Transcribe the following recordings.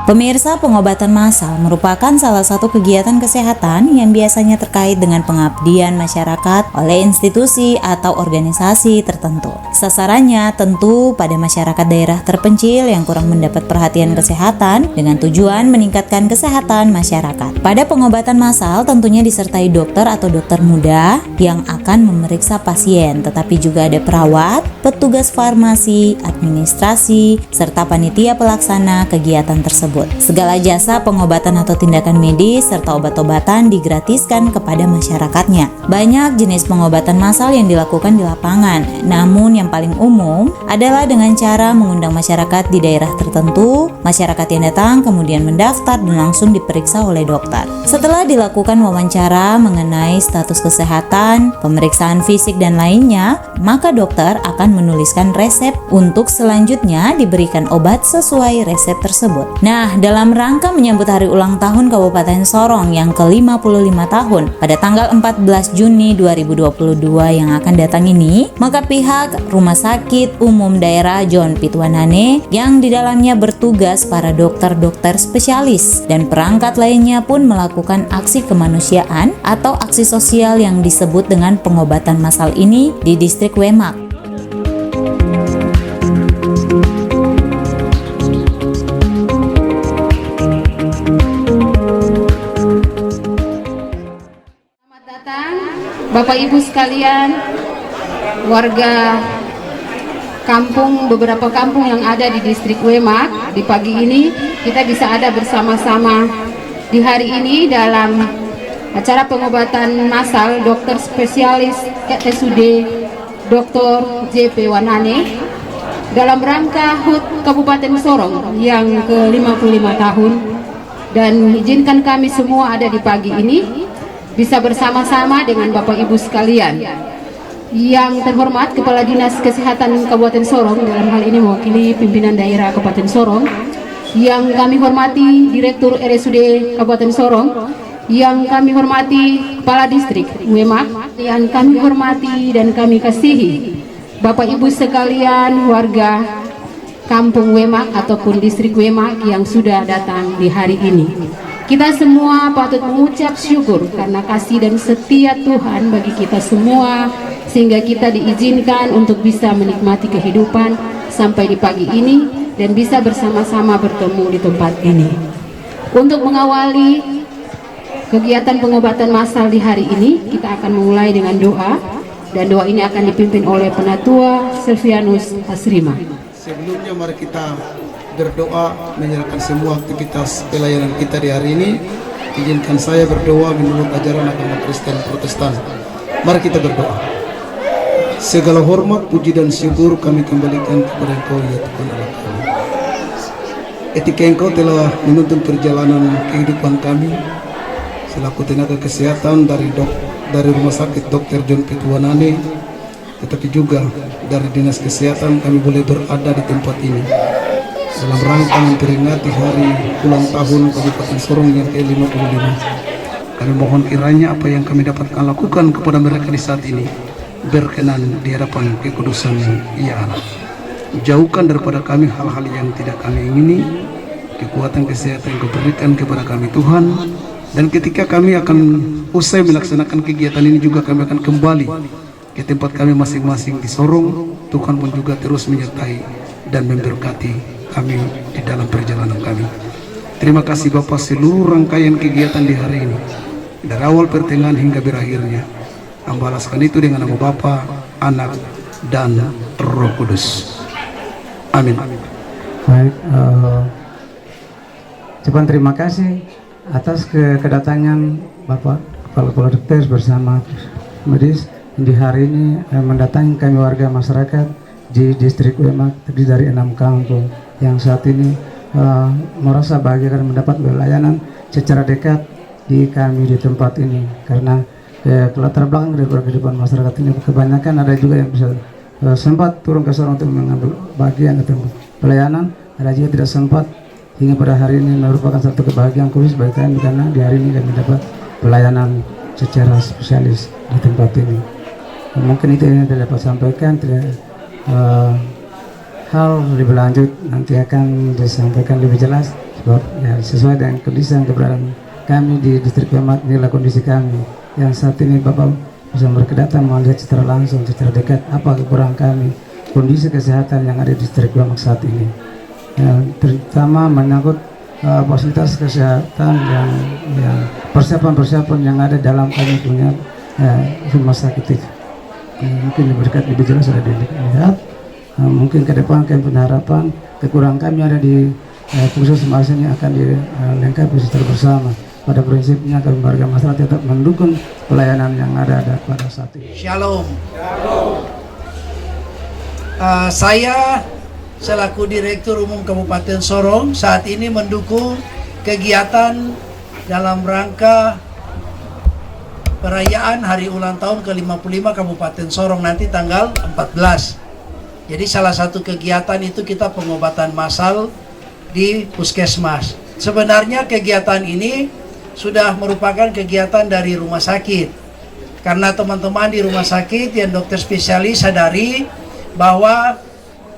Pemirsa, pengobatan massal merupakan salah satu kegiatan kesehatan yang biasanya terkait dengan pengabdian masyarakat oleh institusi atau organisasi tertentu. Sasarannya tentu pada masyarakat daerah terpencil yang kurang mendapat perhatian kesehatan dengan tujuan meningkatkan kesehatan masyarakat. Pada pengobatan massal tentunya disertai dokter atau dokter muda yang akan memeriksa pasien, tetapi juga ada perawat, petugas farmasi, administrasi, serta panitia pelaksana kegiatan tersebut. Segala jasa pengobatan atau tindakan medis serta obat-obatan digratiskan kepada masyarakatnya. Banyak jenis pengobatan massal yang dilakukan di lapangan, namun yang paling umum adalah dengan cara mengundang masyarakat di daerah tertentu. Masyarakat yang datang kemudian mendaftar dan langsung diperiksa oleh dokter. Setelah dilakukan wawancara mengenai status kesehatan, pemeriksaan fisik dan lainnya, maka dokter akan menuliskan resep untuk selanjutnya diberikan obat sesuai resep tersebut. Nah, dalam rangka menyambut hari ulang tahun Kabupaten Sorong yang ke-55 tahun pada tanggal 14 Juni 2022 yang akan datang ini, maka pihak Rumah Sakit Umum Daerah John Pitwanane yang di dalamnya bertugas para dokter-dokter spesialis dan perangkat lainnya pun melakukan aksi kemanusiaan atau aksi sosial yang disebut dengan pengobatan massal ini di distrik Wemak. Bapak Ibu sekalian, warga kampung, beberapa kampung yang ada di distrik Wemak, di pagi ini kita bisa ada bersama-sama di hari ini dalam acara pengobatan massal dokter spesialis RSUD Dr. JP Wanane dalam rangka HUT Kabupaten Sorong yang ke-55 tahun, dan izinkan kami semua ada di pagi ini bisa bersama-sama dengan Bapak Ibu sekalian. Yang terhormat Kepala Dinas Kesehatan Kabupaten Sorong, dalam hal ini mewakili pimpinan daerah Kabupaten Sorong, yang kami hormati Direktur RSUD Kabupaten Sorong, yang kami hormati Kepala Distrik Wemak, yang kami hormati dan kami kasihi Bapak Ibu sekalian warga Kampung Wemak ataupun Distrik Wemak yang sudah datang di hari ini. Kita semua patut mengucap syukur karena kasih dan setia Tuhan bagi kita semua, sehingga kita diizinkan untuk bisa menikmati kehidupan sampai di pagi ini dan bisa bersama-sama bertemu di tempat ini. Untuk mengawali kegiatan pengobatan massal di hari ini, kita akan memulai dengan doa, dan doa ini akan dipimpin oleh Penatua Silvianus Asrima. Sebelumnya mari kita berdoa menyerahkan semua aktivitas pelayanan kita di hari ini. Izinkan saya berdoa menurut ajaran agama Kristen Protestan. Mari kita berdoa. Segala hormat, puji dan syukur kami kembalikan kepada Engkau ya Tuhan Allah kami. Ketika Engkau telah menuntun perjalanan kehidupan kami selaku tenaga kesehatan dari Rumah Sakit Dr. John Pitwanane, tetapi juga dari Dinas Kesehatan, kami boleh berada di tempat ini dalam rangka memperingati hari ulang tahun Kabupaten Sorong yang ke-55. Kami mohon kiranya apa yang kami dapatkan lakukan kepada mereka di saat ini berkenan di hadapan kekudusan ya Allah. Jauhkan daripada kami hal-hal yang tidak kami ingini, kekuatan kesehatan yang Kau berikan kepada kami Tuhan. Dan ketika kami akan usai melaksanakan kegiatan ini juga kami akan kembali ke tempat kami masing-masing di Sorong. Tuhan pun juga terus menyertai dan memberkati kami di dalam perjalanan kami. Terima kasih Bapak seluruh rangkaian kegiatan di hari ini, dari awal pertengahan hingga berakhirnya. Balaskan itu dengan nama Bapa, Anak, dan Roh Kudus. Amin. Baik, ucapan terima kasih atas kedatangan Bapak Kepala Dokter bersama medis di hari ini mendatangi kami warga masyarakat di distrik Wemak, terdiri dari 6 kampung yang saat ini merasa bahagia karena mendapat pelayanan secara dekat di kami di tempat ini. Karena latar belakang dari kehidupan masyarakat ini kebanyakan ada juga yang bisa sempat turun ke Sorong untuk mengambil bagian atau pelayanan, ada juga tidak sempat, hingga pada hari ini merupakan satu kebahagiaan khusus bagi kami karena di hari ini kami dapat pelayanan secara spesialis di tempat ini. Mungkin itu yang dapat sampaikan. Hal lebih lanjut nanti akan disampaikan lebih jelas Ya, sesuai dengan kondisi yang keberadaan kami di distrik Wemak, inilah kondisi kami yang saat ini Bapak bisa berkedatang melihat secara langsung, secara dekat apa kekurangan kami, kondisi kesehatan yang ada di distrik Wemak saat ini, ya, terutama menyangkut fasilitas kesehatan yang persiapan yang ada dalam kami punya rumah sakit itu. Mungkin berkat lebih jelas sudah dilihat. Mungkin ke depan kami punya harapan kekurangan kami ada di khusus Mars ini akan dilengkapi secara bersama. Pada prinsipnya kami warga masyarakat tetap mendukung pelayanan yang ada pada saat ini. Shalom. Saya selaku Direktur Umum Kabupaten Sorong saat ini mendukung kegiatan dalam rangka perayaan hari ulang tahun ke-55 Kabupaten Sorong nanti tanggal 14. Jadi salah satu kegiatan itu kita pengobatan massal di puskesmas. Sebenarnya kegiatan ini sudah merupakan kegiatan dari rumah sakit. Karena teman-teman di rumah sakit yang dokter spesialis sadari bahwa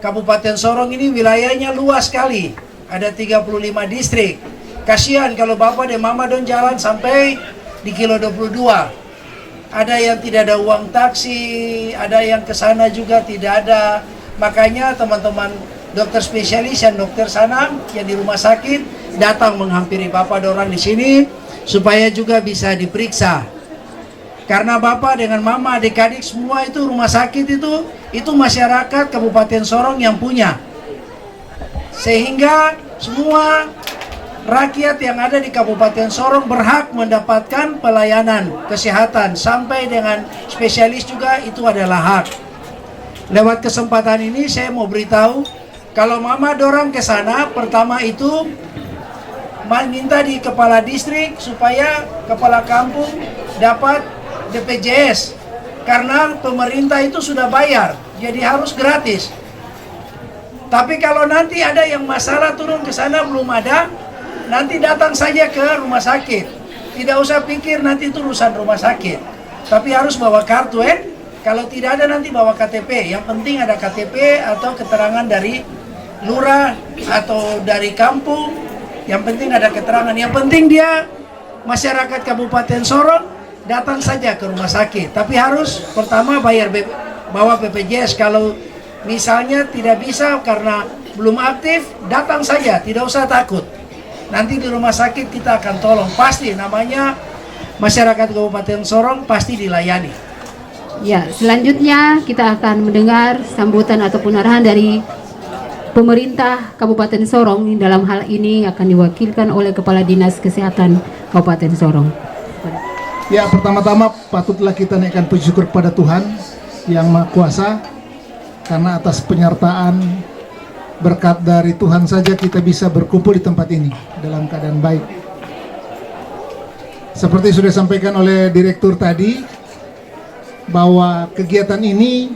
Kabupaten Sorong ini wilayahnya luas sekali. Ada 35 distrik. Kasihan kalau Bapak dan Mama don jalan sampai di kilo 22. Ada yang tidak ada uang taksi, ada yang ke sana juga tidak ada. Makanya teman-teman dokter spesialis yang dokter sana yang di rumah sakit datang menghampiri Bapak dan orang di sini supaya juga bisa diperiksa. Karena Bapak dengan Mama, adik-adik semua itu rumah sakit itu masyarakat Kabupaten Sorong yang punya. Sehingga semua rakyat yang ada di Kabupaten Sorong berhak mendapatkan pelayanan kesehatan sampai dengan spesialis juga itu adalah hak. Lewat kesempatan ini saya mau beritahu kalau Mama dorang ke sana pertama itu minta di kepala distrik supaya kepala kampung dapat BPJS karena pemerintah itu sudah bayar jadi harus gratis. Tapi kalau nanti ada yang masalah turun ke sana belum ada, nanti datang saja ke rumah sakit. Tidak usah pikir nanti itu urusan rumah sakit. Tapi harus bawa kartu Kalau tidak ada nanti bawa KTP. Yang penting ada KTP atau keterangan dari lurah atau dari kampung. Yang penting ada keterangan. Yang penting dia masyarakat Kabupaten Sorong datang saja ke rumah sakit. Tapi harus pertama bawa BPJS. Kalau misalnya tidak bisa karena belum aktif, datang saja, tidak usah takut. Nanti di rumah sakit kita akan tolong. Pasti namanya masyarakat Kabupaten Sorong pasti dilayani. Ya, selanjutnya kita akan mendengar sambutan ataupun arahan dari pemerintah Kabupaten Sorong. Dalam hal ini akan diwakilkan oleh Kepala Dinas Kesehatan Kabupaten Sorong. Ya, pertama-tama patutlah kita naikkan puji syukur kepada Tuhan Yang Maha Kuasa, karena atas penyertaan berkat dari Tuhan saja kita bisa berkumpul di tempat ini dalam keadaan baik. Seperti sudah disampaikan oleh Direktur tadi, bahwa kegiatan ini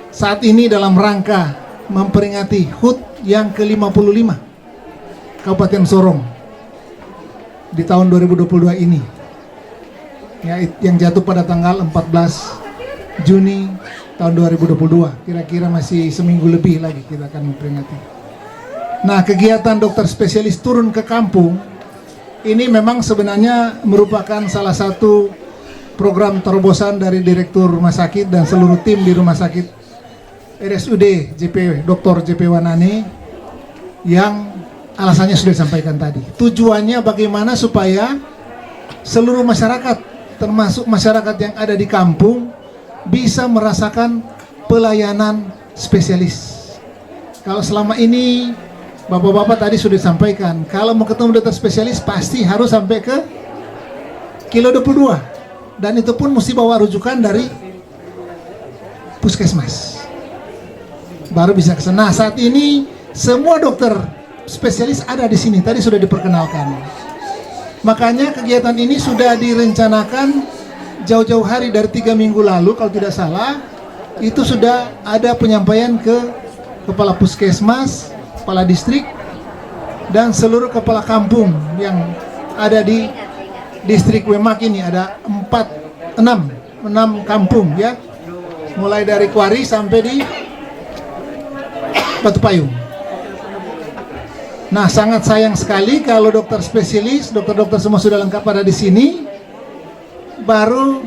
saat ini dalam rangka memperingati HUT yang ke-55 Kabupaten Sorong di tahun 2022 ini, ya, yang jatuh pada tanggal 14 Juni tahun 2022. Kira-kira masih seminggu lebih lagi kita akan memperingati. Nah, kegiatan dokter spesialis turun ke kampung ini memang sebenarnya merupakan salah satu program terobosan dari Direktur Rumah Sakit dan seluruh tim di Rumah Sakit RSUD Dr. JP Wanane, yang alasannya sudah disampaikan tadi. Tujuannya bagaimana supaya seluruh masyarakat, termasuk masyarakat yang ada di kampung, bisa merasakan pelayanan spesialis. Kalau selama ini Bapak-bapak tadi sudah disampaikan, kalau mau ketemu dokter spesialis pasti harus sampai ke kilo 22. Dan itu pun mesti bawa rujukan dari puskesmas. Baru bisa ke sana. Nah, saat ini semua dokter spesialis ada di sini. Tadi sudah diperkenalkan. Makanya kegiatan ini sudah direncanakan jauh-jauh hari dari 3 minggu lalu kalau tidak salah. Itu sudah ada penyampaian ke kepala puskesmas, kepala distrik, dan seluruh kepala kampung yang ada di distrik Wemak ini. Ada 6 kampung, ya, mulai dari Kuari sampai di Batu Payung. Nah, sangat sayang sekali kalau dokter spesialis, dokter-dokter semua sudah lengkap ada di sini, baru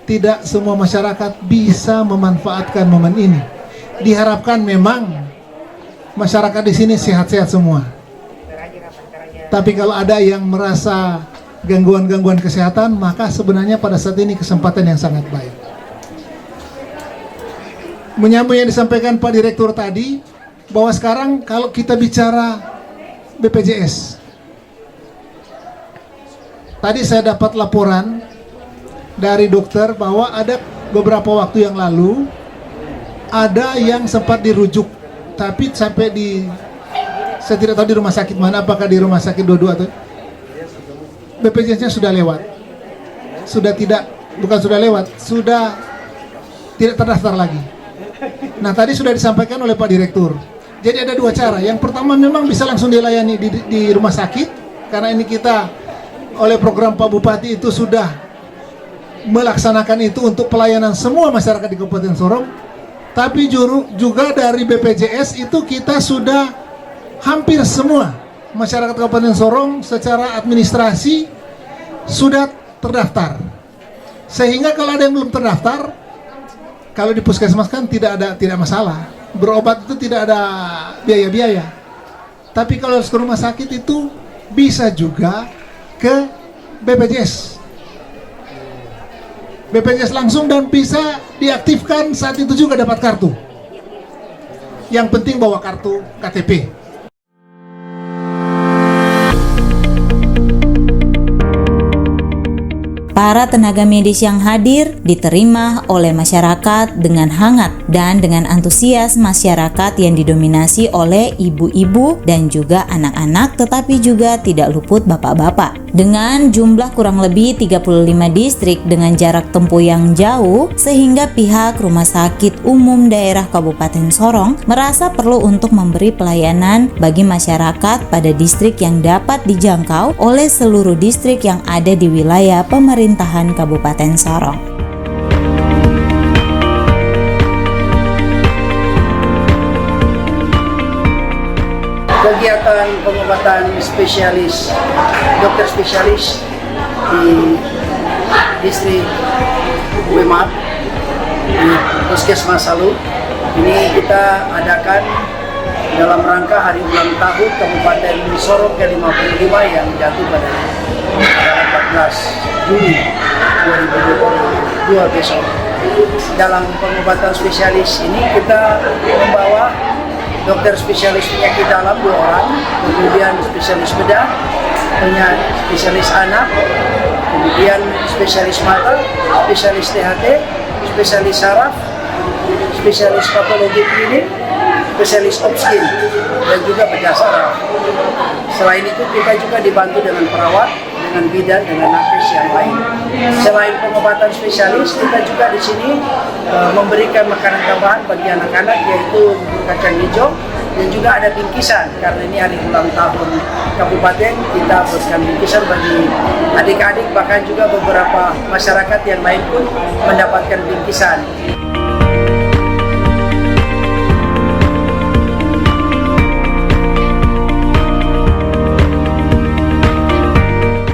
tidak semua masyarakat bisa memanfaatkan momen ini. Diharapkan memang masyarakat di sini sehat-sehat semua. Tapi kalau ada yang merasa gangguan-gangguan kesehatan, maka sebenarnya pada saat ini kesempatan yang sangat baik. Menyambung yang disampaikan Pak Direktur tadi, bahwa sekarang kalau kita bicara BPJS, tadi saya dapat laporan dari dokter bahwa ada beberapa waktu yang lalu ada yang sempat dirujuk, tapi sampai saya tidak tahu di rumah sakit mana, apakah di rumah sakit dua-dua atau BPJS-nya sudah lewat, sudah tidak terdaftar lagi. Nah, tadi sudah disampaikan oleh Pak Direktur. Jadi ada dua cara. Yang pertama memang bisa langsung dilayani di rumah sakit, karena ini kita oleh program Pak Bupati itu sudah melaksanakan itu untuk pelayanan semua masyarakat di Kabupaten Sorong. Tapi juga dari BPJS itu kita sudah hampir semua masyarakat Kabupaten Sorong secara administrasi sudah terdaftar. Sehingga kalau ada yang belum terdaftar, kalau di puskesmas kan tidak masalah. Berobat itu tidak ada biaya-biaya. Tapi kalau ke rumah sakit itu bisa juga ke BPJS. BPJS langsung dan bisa diaktifkan saat itu juga dapat kartu. Yang penting bawa kartu KTP. Para tenaga medis yang hadir diterima oleh masyarakat dengan hangat dan dengan antusias masyarakat yang didominasi oleh ibu-ibu dan juga anak-anak, tetapi juga tidak luput bapak-bapak. Dengan jumlah kurang lebih 35 distrik dengan jarak tempuh yang jauh, sehingga pihak Rumah Sakit Umum Daerah Kabupaten Sorong merasa perlu untuk memberi pelayanan bagi masyarakat pada distrik yang dapat dijangkau oleh seluruh distrik yang ada di wilayah pemerintahan Kabupaten Sorong. Kegiatan pengobatan spesialis, dokter spesialis di distrik Wemak di Puskesmas Salu ini kita adakan dalam rangka hari ulang tahun Kabupaten Sorong ke-55 yang jatuh pada 14 Juni 2022 besok. Dalam pengobatan spesialis ini kita membawa dokter spesialis penyakit dalam 2 orang, kemudian spesialis bedah, spesialis anak, kemudian spesialis mata, spesialis THT, spesialis saraf, spesialis patologi klinik, spesialis obskin, dan juga bedah saraf. Selain itu kita juga dibantu dengan perawat, dengan bidan, dengan nakes yang lain. Selain pengobatan spesialis, kita juga di sini memberikan makanan tambahan bagi anak-anak, yaitu bubur kacang hijau, dan juga ada bingkisan. Karena ini hari ulang tahun kabupaten, kita berikan bingkisan bagi adik-adik, bahkan juga beberapa masyarakat yang lain pun mendapatkan bingkisan.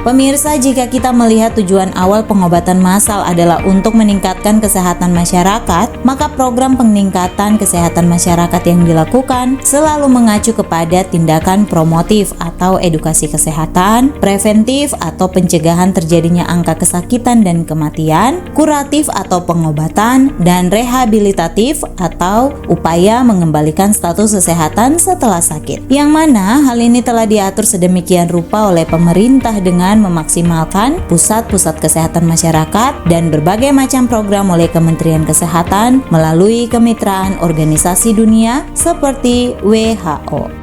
Pemirsa, jika kita melihat tujuan awal pengobatan massal adalah untuk meningkatkan kesehatan masyarakat, maka program peningkatan kesehatan masyarakat yang dilakukan selalu mengacu kepada tindakan promotif atau edukasi kesehatan, preventif atau pencegahan terjadinya angka kesakitan dan kematian, kuratif atau pengobatan, dan rehabilitatif atau upaya mengembalikan status kesehatan setelah sakit. Yang mana hal ini telah diatur sedemikian rupa oleh pemerintah dengan memaksimalkan pusat-pusat kesehatan masyarakat dan berbagai macam program oleh Kementerian Kesehatan melalui kemitraan organisasi dunia seperti WHO.